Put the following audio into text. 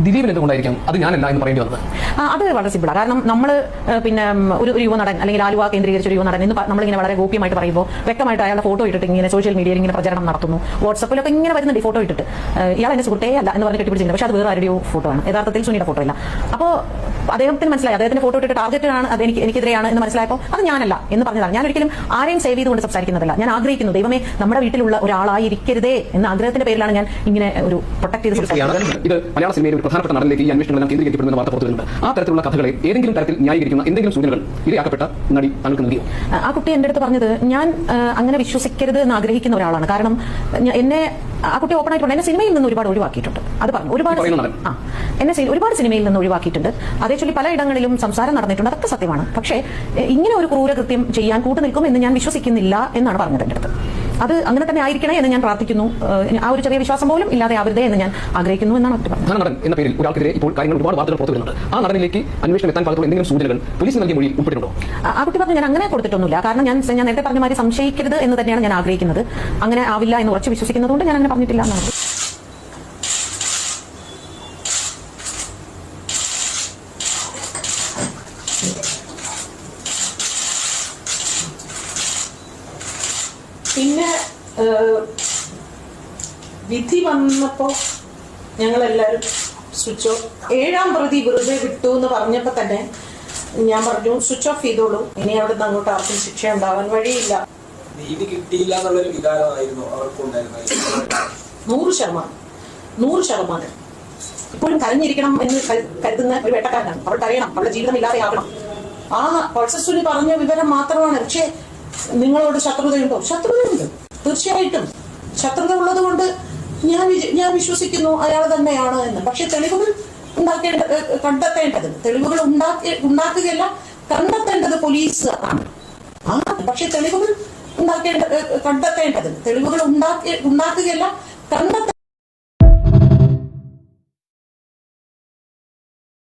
ദിലീപിന് എന്തുകൊണ്ടായിരിക്കാം അത് ഞാനല്ല എന്ന് പറയേണ്ടി വന്നത്? അത് വളരെ സിമ്പിളാണ്. കാരണം നമ്മൾ പിന്നെ ഒരു യുവ നടൻ അല്ലെങ്കിൽ ആലുവ കേന്ദ്രീകരിച്ച ഒരു യുവ നടൻ എന്ന് നമ്മളിങ്ങനെ വളരെ ഗോപ്യമായിട്ട് പറയുമ്പോൾ വ്യക്തമായിട്ട് അയാളുടെ ഫോട്ടോ ഇട്ടിട്ട് ഇങ്ങനെ സോഷ്യൽ മീഡിയയിൽ ഇങ്ങനെ പ്രചരണം നടത്തുന്നു. വാട്സപ്പിലൊക്കെ ഇങ്ങനെ വരുന്നുണ്ട് ഈ ഫോട്ടോ ഇട്ടിട്ട്. ഇയാൾ എന്റെ സുഹൃത്തേ അല്ല എന്ന് പറഞ്ഞ് കെട്ടിപ്പിടിച്ചിട്ടുണ്ട്. പക്ഷെ അത് വേറെ ആരുടെയോ ഫോട്ടോ ആണ്, യഥാർത്ഥത്തിൽ സുനിയുടെ ഫോട്ടോ ഇല്ല. അപ്പോൾ അദ്ദേഹത്തിന് മനസ്സിലായി അദ്ദേഹത്തിന്റെ ഫോട്ടോ ഇട്ടിട്ട് ടാർഗറ്റഡ് ആണ്, അത് എനിക്കെതിരെയാണ് എന്ന് മനസ്സിലായപ്പോൾ അത് ഞാനല്ല എന്ന് പറഞ്ഞതാണ്. ഞാൻ ഒരിക്കലും ആരെയും സേവ് ചെയ്തുകൊണ്ട് സംസാരിക്കുന്നതല്ല. ഞാൻ ആഗ്രഹിക്കുന്നു ദൈവമേ നമ്മുടെ വീട്ടിലുള്ള ഒരാളായിരിക്കരുതേ എന്ന ആഗ്രഹത്തിന്റെ പേരിലാണ് ഞാൻ ഇങ്ങനെ ഒരു പ്രൊട്ടക്ട് ചെയ്ത് സംസാരിക്കുന്നത്. ഇത് മലയാള സിനിമയിൽ ഒരു പ്രധാനപ്പെട്ട നടനിലേക്ക് ഈ അന്വേഷണമെല്ലാം കേന്ദ്രീകരിക്കപ്പെടുന്ന വാർത്ത പുറത്തു വരുന്നുണ്ട്. ആ തരത്തിലുള്ള കഥകളെ ഏതെങ്കിലും തരത്തിൽ ന്യായീകരിക്കുന്ന എന്തെങ്കിലും സൂചനകൾ ഇരയാക്കപ്പെട്ട നടി താങ്കൾക്ക് നൽകിയോ? ആ കുട്ടി എന്റെ അടുത്ത് പറഞ്ഞത് ഞാൻ അങ്ങനെ വിശ്വസിക്കരുത് എന്ന് ആഗ്രഹിക്കുന്ന ഒരാളാണ്. കാരണം എന്നെ ആ കുട്ടി ഓപ്പൺ ആയിട്ട് എന്നെ സിനിമയിൽ നിന്ന് ഒരുപാട് ഒഴിവാക്കിയിട്ടുണ്ട്. അത് പറഞ്ഞു എന്നെ ഒരുപാട് സിനിമയിൽ നിന്ന് ഒഴിവാക്കിയിട്ടുണ്ട്. അതേ ചൊല്ലി പലയിടങ്ങളിലും സംസാരം നടന്നിട്ടുണ്ട്. അതൊക്കെ സത്യമാണ്. പക്ഷേ ഇങ്ങനെ ഒരു ക്രൂരകൃത്യം ചെയ്യാൻ കൂട്ടുനിൽക്കും എന്ന് ഞാൻ വിശ്വസിക്കുന്നില്ല എന്നാണ് പറഞ്ഞത് എന്റെ അടുത്ത്. അത് അങ്ങനെ തന്നെ ആയിരിക്കണേ എന്ന് ഞാൻ പ്രാർത്ഥിക്കുന്നു. ആ ഒരു ചെറിയ വിശ്വാസം പോലും ഇല്ലാതെ ആവരുതേ എന്ന് ഞാൻ ആഗ്രഹിക്കുന്നു എന്നാണ് പറഞ്ഞത്. നടൻ എന്ന പേരിൽ ഒരാൾക്കെതിരെ ഇപ്പോൾ കാര്യങ്ങൾ ഒരുപാട് വാർത്തകൾ പുറത്തു വരുന്നുണ്ട്. ആ നടനിലേക്ക് അന്വേഷണം എത്താൻ പാകത്തുള്ള എന്തെങ്കിലും സൂചനകൾ പോലീസ് നൽകിയ മൊഴി ഉൾപ്പെട്ടിട്ടുണ്ടോ? ആ കുട്ടി പറഞ്ഞു ഞാൻ അങ്ങനെ കൊടുത്തിട്ടൊന്നുമില്ല. കാരണം ഞാൻ നേരത്തെ പറഞ്ഞ മാതിരി സംശയിക്കരുത് എന്ന് തന്നെയാണ് ഞാൻ ആഗ്രഹിക്കുന്നത്. അങ്ങനെ ആവില്ല എന്ന് ഉറച്ചു വിശ്വസിക്കുന്നതുകൊണ്ട് ഞാൻ അങ്ങനെ പറഞ്ഞിട്ടില്ല എന്നാണ്. പിന്നെ വിധി വന്നപ്പോ ഞങ്ങളെല്ലാവരും സ്വിച്ച് ഓഫ്, 7-ാം പ്രതി വെറുതെ വിട്ടു എന്ന് പറഞ്ഞപ്പോ തന്നെ ഞാൻ പറഞ്ഞു സ്വിച്ച് ഓഫ് ചെയ്തോളൂ, ഇനി അവിടെ നിന്ന് അങ്ങോട്ട് ആർക്കും ശിക്ഷ ഉണ്ടാവാൻ വഴിയില്ല. നീതി കിട്ടിയില്ല എന്നുള്ളൊരു വികാരമായിരുന്നു അവർക്കുണ്ടായിരുന്നത്. 100%. ഇപ്പോഴും കരഞ്ഞിരിക്കണം എന്ന് കരുതുന്ന ഒരു വേട്ടക്കാരനാണ്. അവൾ കരയണം, അവളുടെ ജീവിതം ഇല്ലാതെയാകണം. ആ പൾസസുനി പറഞ്ഞ വിവരം മാത്രമാണ്. പക്ഷേ നിങ്ങളോട് ശത്രുതയുണ്ടോ? ശത്രുതയുണ്ട്, തീർച്ചയായിട്ടും ശത്രുത ഉള്ളത് കൊണ്ട് ഞാൻ വിശ്വസിക്കുന്നു അയാൾ തന്നെയാണ് എന്ന്. പക്ഷെ തെളിവുകൾ കണ്ടെത്തേണ്ടത് ഉണ്ടാക്കുകയല്ല, കണ്ടെത്തേണ്ടത് പോലീസ് ആണ്. പക്ഷെ തെളിവുകൾ കണ്ടെത്തേണ്ടത് ഉണ്ടാക്കുകയല്ല, കണ്ടെത്തേണ്ടത്